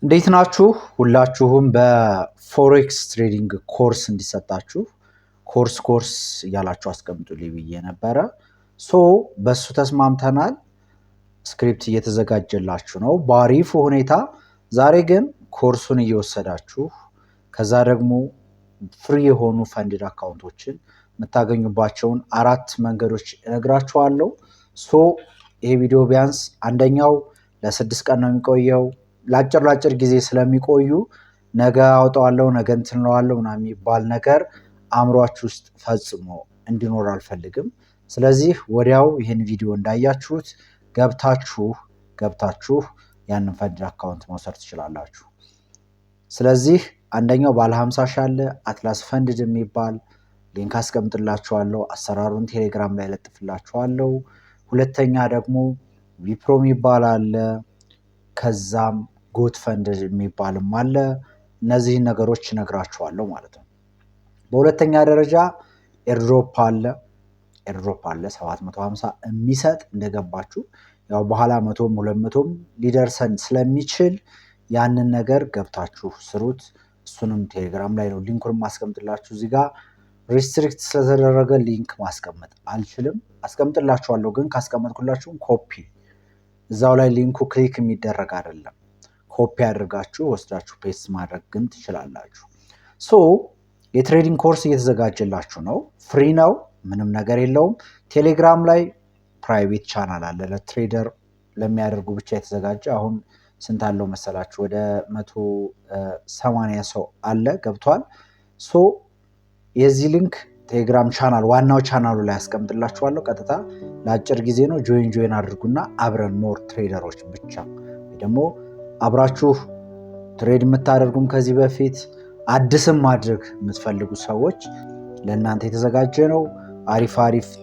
እንዴት ናችሁ? ሁላችሁም በፎሬክስ ትሬዲንግ ኮርስ እንዲሰጣችሁ ኮርስ እያላችሁ አስቀምጡልኝ ብዬ ነበረ። በሱ ተስማምተናል። ስክሪፕት እየተዘጋጀላችሁ ነው በአሪፉ ሁኔታ። ዛሬ ግን ኮርሱን እየወሰዳችሁ ከዛ ደግሞ ፍሪ የሆኑ ፈንድድ አካውንቶችን የምታገኙባቸውን 4 መንገዶች እነግራችኋለሁ። ይሄ ቪዲዮ ቢያንስ አንደኛው ለ6 ቀን ነው የሚቆየው። ለአጭር ጊዜ ስለሚቆዩ ነገ አውጣዋለሁ ነገ እንትንለዋለሁ ምናምን የሚባል ነገር አእምሯችሁ ውስጥ ፈጽሞ እንዲኖር አልፈልግም። ስለዚህ ወዲያው ይህን ቪዲዮ እንዳያችሁት ገብታችሁ ያንን ፈንድድ አካውንት መውሰድ ትችላላችሁ። ስለዚህ አንደኛው ባለ 50 ሺህ አለ አትላስ ፈንድድ የሚባል ሊንክ አስቀምጥላችኋለሁ። አሰራሩን ቴሌግራም ላይ ለጥፍላችኋለሁ። ሁለተኛ ደግሞ ዊፕሮ የሚባል አለ። ከዛም ጎት ፈንድድ የሚባልም አለ። እነዚህን ነገሮች እነግራችኋለሁ ማለት ነው። በሁለተኛ ደረጃ ኤርድሮፕ አለ 750 የሚሰጥ እንደገባችሁ ያው በኋላ 100ም 200ም ሊደርሰን ስለሚችል ያንን ነገር ገብታችሁ ስሩት። እሱንም ቴሌግራም ላይ ነው ሊንኩን ማስቀምጥላችሁ። እዚህ ጋር ሪስትሪክት ስለተደረገ ሊንክ ማስቀመጥ አልችልም። አስቀምጥላችኋለሁ ግን ካስቀመጥኩላችሁ ኮፒ እዛው ላይ ሊንኩ ክሊክ የሚደረግ አይደለም። ኮፒ አድርጋችሁ ወስዳችሁ ፔስት ማድረግ ግን ትችላላችሁ። የትሬዲንግ ኮርስ እየተዘጋጀላችሁ ነው። ፍሪ ነው፣ ምንም ነገር የለውም። ቴሌግራም ላይ ፕራይቬት ቻናል አለ ለትሬደር ለሚያደርጉ ብቻ የተዘጋጀ። አሁን ስንት አለው መሰላችሁ? ወደ 180 ሰው አለ ገብቷል። የዚህ ሊንክ ቴሌግራም ቻናል ዋናው ቻናሉ ላይ አስቀምጥላችኋለሁ። ቀጥታ ለአጭር ጊዜ ነው። ጆይን አድርጉና አብረን ሞር ትሬደሮች ብቻ ደግሞ አብራችሁ ትሬድ የምታደርጉም ከዚህ በፊት አዲስም ማድረግ የምትፈልጉ ሰዎች ለእናንተ የተዘጋጀ ነው። አሪፍ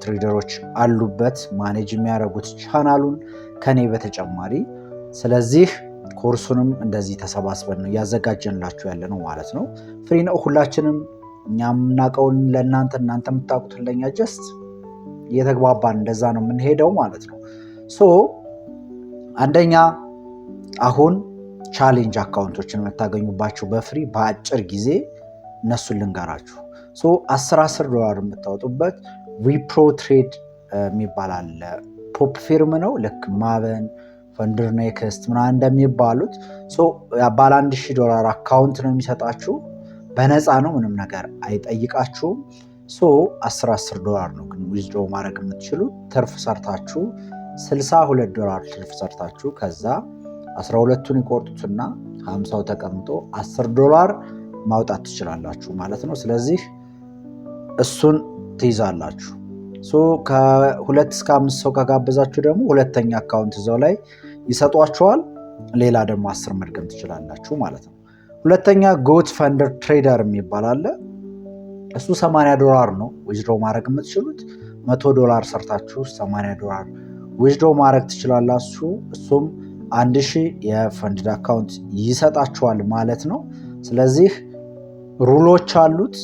ትሬደሮች አሉበት ማኔጅ የሚያደርጉት ቻናሉን ከኔ በተጨማሪ። ስለዚህ ኮርሱንም እንደዚህ ተሰባስበን ነው እያዘጋጀንላችሁ ያለ ነው ማለት ነው። ፍሪ ነው። ሁላችንም እኛ የምናውቀውን ለእናንተ እናንተ የምታውቁትን ለኛ ጀስት እየተግባባን እንደዛ ነው የምንሄደው ማለት ነው። አንደኛ አሁን ቻሌንጅ አካውንቶችን የምታገኙባቸው በፍሪ በአጭር ጊዜ እነሱን ልንገራችሁ። $10 የምታወጡበት ዊፕሮ ትሬድ የሚባል አለ። ፕሮፕ ፊርም ነው ልክ ማበን ፈንድር ኔክስት ምናምን እንደሚባሉት። ባለ $1000 አካውንት ነው የሚሰጣችሁ። በነፃ ነው፣ ምንም ነገር አይጠይቃችሁም። $10 ነው ግን ዊዝድሮ ማድረግ የምትችሉት። ትርፍ ሰርታችሁ $62 ትርፍ ሰርታችሁ ከዛ 12ቱን ይቆርጡትና 50ው ተቀምጦ $10 ማውጣት ትችላላችሁ ማለት ነው። ስለዚህ እሱን ትይዛላችሁ። ከ2 እስከ 5 ሰው ከጋበዛችሁ ደግሞ ሁለተኛ አካውንት እዛው ላይ ይሰጧችኋል። ሌላ ደግሞ 10 መድገም ትችላላችሁ ማለት ነው። ሁለተኛ ጎት ፈንድድ ትሬደር የሚባል አለ። እሱ $80 ነው ዊዝድሮ ማድረግ የምትችሉት። $100 ሰርታችሁ $80 ዊዝድሮ ማድረግ ትችላላችሁ። እሱም 1000 የፈንድድ አካውንት ይሰጣችኋል ማለት ነው። ስለዚህ ሩሎች አሉት።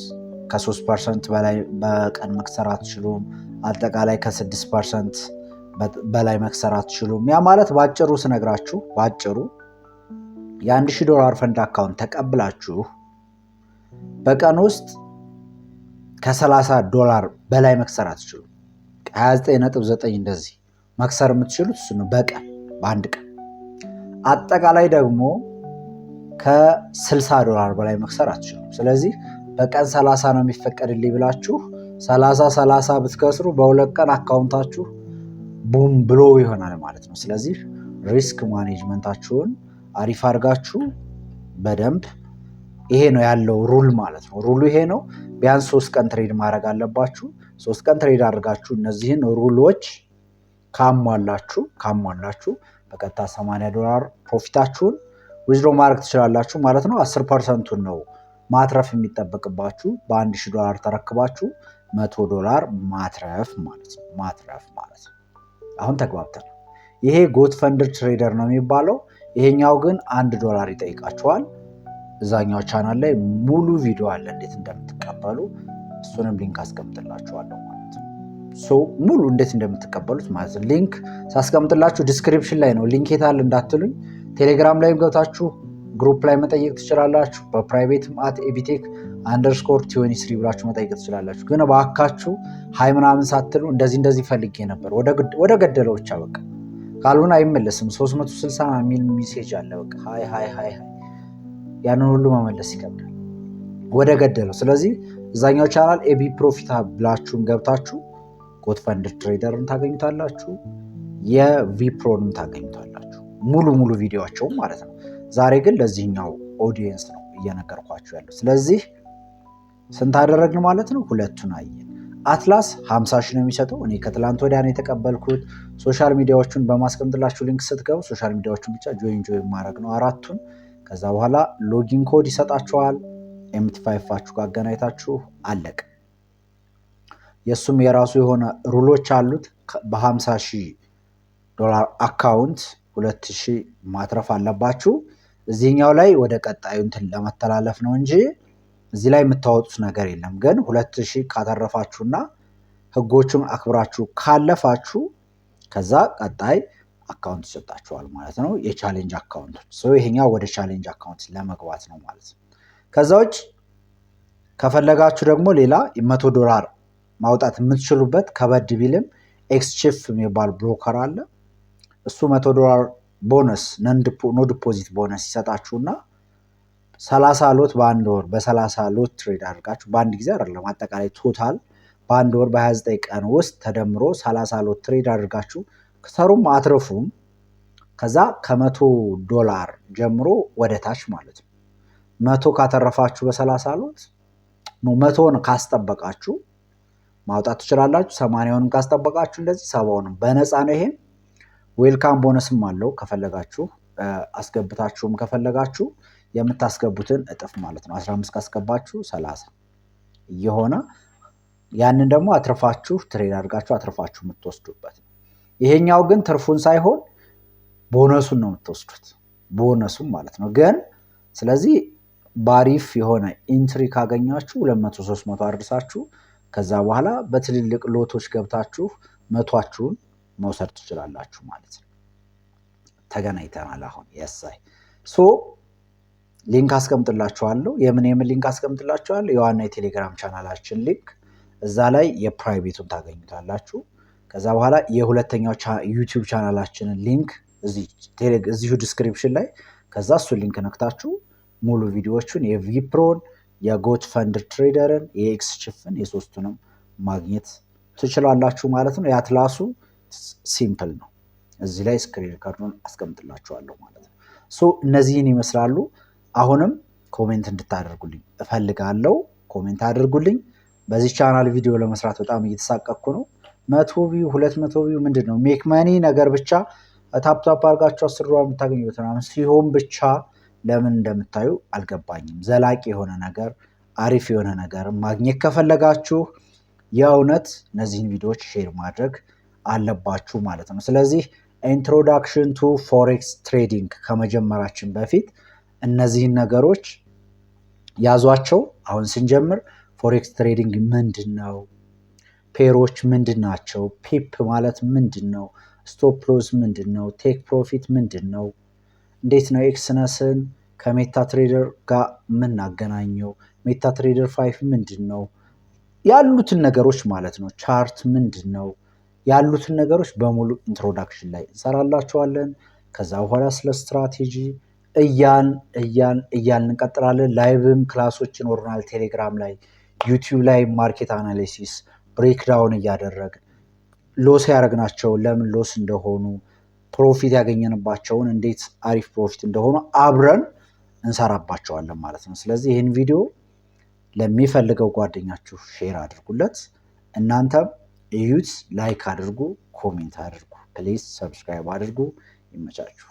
ከ3% በላይ በቀን መክሰር አትችሉም። አጠቃላይ ከ6% በላይ መክሰር አትችሉም። ያ ማለት ባጭሩ ስነግራችሁ $1000 ፈንድ አካውንት ተቀብላችሁ በቀን ውስጥ ከ$30 በላይ መክሰር አትችሉም። 29.9 እንደዚህ መክሰር የምትችሉት እሱ ነው በቀን በአንድ ቀን። አጠቃላይ ደግሞ ከ$60 በላይ መክሰር አትችሉም። ስለዚህ በቀን 30 ነው የሚፈቀድልኝ ብላችሁ 30 ብትከስሩ በሁለት ቀን አካውንታችሁ ቡም ብሎ ይሆናል ማለት ነው። ስለዚህ ሪስክ ማኔጅመንታችሁን አሪፍ አድርጋችሁ በደንብ ይሄ ነው ያለው ሩል ማለት ነው። ሩሉ ይሄ ነው። ቢያንስ 3 ቀን ትሬድ ማድረግ አለባችሁ። 3 ቀን ትሬድ አድርጋችሁ እነዚህን ሩሎች ካሟላችሁ በቀጥታ $80 ፕሮፊታችሁን ዊዝድሮ ማድረግ ትችላላችሁ ማለት ነው። 10%ቱን ነው ማትረፍ የሚጠበቅባችሁ። በ$1000 ተረክባችሁ $100 ማትረፍ ማለት ነው። አሁን ተግባብተን። ይሄ ጎት ፈንድድ ትሬደር ነው የሚባለው። ይሄኛው ግን $1 ይጠይቃችኋል። እዛኛው ቻናል ላይ ሙሉ ቪዲዮ አለ እንዴት እንደምትቀበሉ። እሱንም ሊንክ አስቀምጥላችኋለሁ ማለት ነው። ሙሉ እንዴት እንደምትቀበሉት ማለት ነው። ሊንክ ሳስቀምጥላችሁ ዲስክሪፕሽን ላይ ነው። ሊንክ የታል እንዳትሉኝ ቴሌግራም ላይ ገብታችሁ ግሩፕ ላይ መጠየቅ ትችላላችሁ። በፕራይቬትም @abtech_23 ብላችሁ መጠየቅ ትችላላችሁ። ግን እባካችሁ ሀይ ምናምን ሳትሉ እንደዚህ ፈልጌ ነበር ወደ ገደለው ብቻ በቃ ካልሆነ አይመለስም። 360 ሚል ሜሴጅ አለ። በቃ ሀይ ያንን ሁሉ መመለስ ይከብዳል። ወደ ገደለው። ስለዚህ እዛኛው ቻናል ኤቢ ፕሮፊት ብላችሁን ገብታችሁ ጎትፈንድ ትሬደርን ታገኙታላችሁ፣ የቪፕሮንም ታገኙታላችሁ፣ ሙሉ ቪዲዮቸውም ማለት ነው። ዛሬ ግን ለዚህኛው ኦዲየንስ ነው እየነገርኳችሁ ያለው። ስለዚህ ስንት አደረግን ማለት ነው? ሁለቱን አየን። አትላስ 50 ሺህ ነው የሚሰጠው። እኔ ከትላንት ወዲያ ነው የተቀበልኩት። ሶሻል ሚዲያዎቹን በማስቀምጥላችሁ ሊንክ ስትገቡ ሶሻል ሚዲያዎቹን ብቻ ጆይን ማድረግ ነው 4ቱን። ከዛ በኋላ ሎጊን ኮድ ይሰጣችኋል። MT5ችሁ ጋር አገናኝታችሁ አለቅ። የሱም የራሱ የሆነ ሩሎች አሉት። $50,000 አካውንት 2000 ማትረፍ አለባችሁ። እዚህኛው ላይ ወደ ቀጣዩ እንትን ለመተላለፍ ነው እንጂ እዚህ ላይ የምታወጡት ነገር የለም። ግን 2000 ካተረፋችሁና ህጎቹን አክብራችሁ ካለፋችሁ ከዛ ቀጣይ አካውንት ይሰጣችኋል ማለት ነው። የቻሌንጅ አካውንቶች ይሄኛው ወደ ቻሌንጅ አካውንት ለመግባት ነው ማለት ነው። ከዛ ውጭ ከፈለጋችሁ ደግሞ ሌላ $100 ማውጣት የምትችሉበት ከበድ ቢልም ኤክስቺፍ የሚባል ብሮከር አለ። እሱ $100 ቦነስ ኖ ዲፖዚት ቦነስ ይሰጣችሁና 30 ሎት በአንድ ወር በ30 ሎት ትሬድ አድርጋችሁ በአንድ ጊዜ አይደለም፣ አጠቃላይ ቶታል በአንድ ወር በ29 ቀን ውስጥ ተደምሮ 30 ሎት ትሬድ አድርጋችሁ ክሰሩም አትረፉም። ከዛ $100 ጀምሮ ወደ ታች ማለት ነው። 100 ካተረፋችሁ በ30 ሎት ነው 100ን ካስጠበቃችሁ ማውጣት ትችላላችሁ። 80ንም ካስጠበቃችሁ እንደዚህ 70ንም በነፃ ነው። ይሄ ዌልካም ቦነስም አለው። ከፈለጋችሁ አስገብታችሁም ከፈለጋችሁ የምታስገቡትን እጥፍ ማለት ነው። 15 ካስገባችሁ 30 እየሆነ ያንን ደግሞ አትርፋችሁ ትሬድ አድርጋችሁ አትርፋችሁ የምትወስዱበት ነው። ይሄኛው ግን ትርፉን ሳይሆን ቦነሱን ነው የምትወስዱት፣ ቦነሱን ማለት ነው። ግን ስለዚህ ባሪፍ የሆነ ኢንትሪ ካገኛችሁ 200-300 አድርሳችሁ ከዛ በኋላ በትልልቅ ሎቶች ገብታችሁ 100ችሁን መውሰድ ትችላላችሁ ማለት ነው። ተገናኝተናል አሁን የሳይ ሊንክ አስቀምጥላችኋለሁ። የምን ሊንክ አስቀምጥላችኋለሁ? የዋና የቴሌግራም ቻናላችን ሊንክ፣ እዛ ላይ የፕራይቬቱን ታገኙታላችሁ። ከዛ በኋላ የሁለተኛው ዩቲዩብ ቻናላችንን ሊንክ እዚሁ ዲስክሪፕሽን ላይ፣ ከዛ እሱ ሊንክ ነክታችሁ ሙሉ ቪዲዮዎቹን የቪፕሮን የጎትፈንድ ትሬደርን የኤክስቺፍን የሶስቱንም ማግኘት ትችላላችሁ ማለት ነው። የአትላሱ ሲምፕል ነው። እዚህ ላይ ስክሪን ሪከርዱን አስቀምጥላችኋለሁ ማለት ነው። እነዚህን ይመስላሉ። አሁንም ኮሜንት እንድታደርጉልኝ እፈልጋለሁ። ኮሜንት አድርጉልኝ። በዚህ ቻናል ቪዲዮ ለመስራት በጣም እየተሳቀቅኩ ነው። 100 ቪው 200 ቪው ምንድን ነው ሜክ መኒ ነገር ብቻ ታፕታፕ አድርጋችሁ $10 የምታገኙበት ምናምን ሲሆን ብቻ ለምን እንደምታዩ አልገባኝም። ዘላቂ የሆነ ነገር አሪፍ የሆነ ነገር ማግኘት ከፈለጋችሁ የእውነት እነዚህን ቪዲዮዎች ሼር ማድረግ አለባችሁ ማለት ነው። ስለዚህ ኢንትሮዳክሽን ቱ ፎሬክስ ትሬዲንግ ከመጀመራችን በፊት እነዚህን ነገሮች ያዟቸው። አሁን ስንጀምር ፎሬክስ ትሬዲንግ ምንድን ነው? ፔሮች ምንድን ናቸው? ፒፕ ማለት ምንድን ነው? ስቶፕ ሎስ ምንድን ነው? ቴክ ፕሮፊት ምንድን ነው? እንዴት ነው ኤክስነስን ከሜታ ትሬደር ጋር የምናገናኘው? ሜታ ትሬደር 5 ምንድን ነው? ያሉትን ነገሮች ማለት ነው። ቻርት ምንድን ነው? ያሉትን ነገሮች በሙሉ ኢንትሮዳክሽን ላይ እንሰራላችኋለን። ከዛ በኋላ ስለ ስትራቴጂ እያን እንቀጥላለን። ላይቭም ክላሶች ይኖሩናል። ቴሌግራም ላይ፣ ዩቲዩብ ላይ ማርኬት አናሊሲስ ብሬክዳውን እያደረግን ሎስ ያደረግናቸው ለምን ሎስ እንደሆኑ፣ ፕሮፊት ያገኘንባቸውን እንዴት አሪፍ ፕሮፊት እንደሆኑ አብረን እንሰራባቸዋለን ማለት ነው። ስለዚህ ይህን ቪዲዮ ለሚፈልገው ጓደኛችሁ ሼር አድርጉለት። እናንተም እዩት፣ ላይክ አድርጉ፣ ኮሜንት አድርጉ፣ ፕሊዝ ሰብስክራይብ አድርጉ። ይመቻችሁ።